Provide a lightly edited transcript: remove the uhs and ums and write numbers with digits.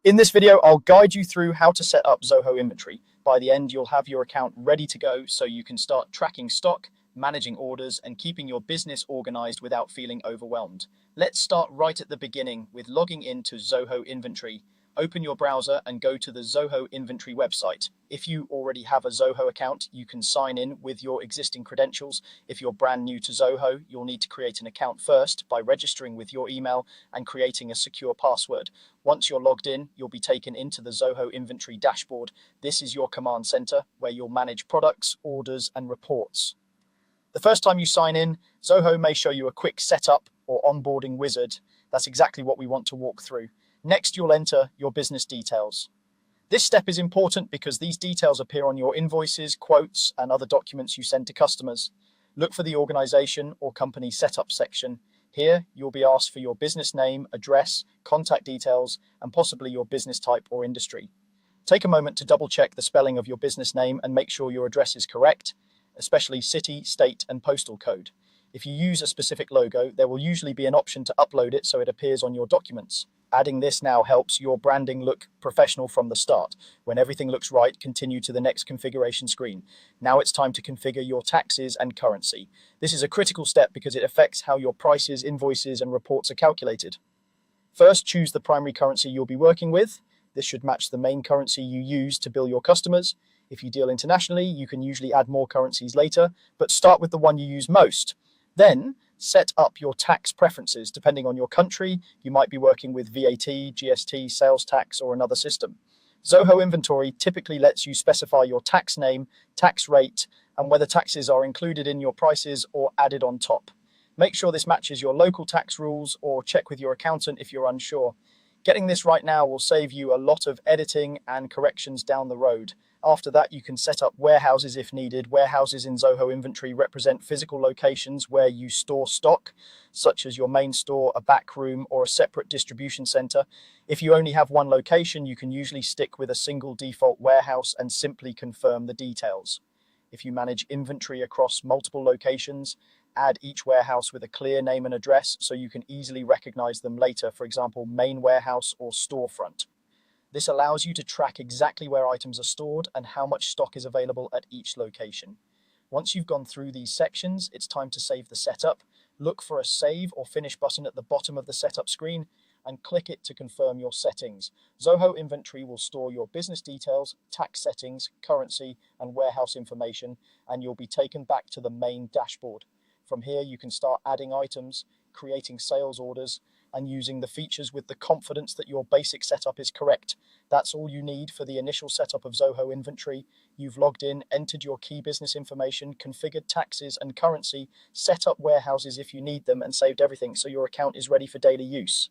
In this video, I'll guide you through how to set up Zoho Inventory. By the end, you'll have your account ready to go so you can start tracking stock, managing orders, and keeping your business organized without feeling overwhelmed. Let's start right at the beginning with logging into Zoho Inventory. Open your browser and go to the Zoho Inventory website. If you already have a Zoho account, you can sign in with your existing credentials. If you're brand new to Zoho, you'll need to create an account first by registering with your email and creating a secure password. Once you're logged in, you'll be taken into the Zoho Inventory dashboard. This is your command center where you'll manage products, orders, and reports. The first time you sign in, Zoho may show you a quick setup or onboarding wizard. That's exactly what we want to walk through. Next, you'll enter your business details. This step is important because these details appear on your invoices, quotes, and other documents you send to customers. Look for the organization or company setup section. Here, you'll be asked for your business name, address, contact details, and possibly your business type or industry. Take a moment to double check the spelling of your business name and make sure your address is correct, especially city, state, and postal code. If you use a specific logo, there will usually be an option to upload it so it appears on your documents. Adding this now helps your branding look professional from the start. When everything looks right, continue to the next configuration screen. Now it's time to configure your taxes and currency. This is a critical step because it affects how your prices, invoices, and reports are calculated. First, choose the primary currency you'll be working with. This should match the main currency you use to bill your customers. If you deal internationally, you can usually add more currencies later, but start with the one you use most. Then, set up your tax preferences. Depending on your country, you might be working with VAT, GST, sales tax, or another system. Zoho Inventory typically lets you specify your tax name, tax rate, and whether taxes are included in your prices or added on top. Make sure this matches your local tax rules or check with your accountant if you're unsure. Getting this right now will save you a lot of editing and corrections down the road. After that, you can set up warehouses if needed. Warehouses in Zoho Inventory represent physical locations where you store stock, such as your main store, a back room, or a separate distribution center. If you only have one location, you can usually stick with a single default warehouse and simply confirm the details. If you manage inventory across multiple locations, add each warehouse with a clear name and address so you can easily recognize them later, for example, main warehouse or storefront. This allows you to track exactly where items are stored and how much stock is available at each location. Once you've gone through these sections, it's time to save the setup. Look for a Save or Finish button at the bottom of the setup screen and click it to confirm your settings. Zoho Inventory will store your business details, tax settings, currency, and warehouse information, and you'll be taken back to the main dashboard. From here, you can start adding items, creating sales orders, and using the features with the confidence that your basic setup is correct. That's all you need for the initial setup of Zoho Inventory. You've logged in, entered your key business information, configured taxes and currency, set up warehouses if you need them, and saved everything so your account is ready for daily use.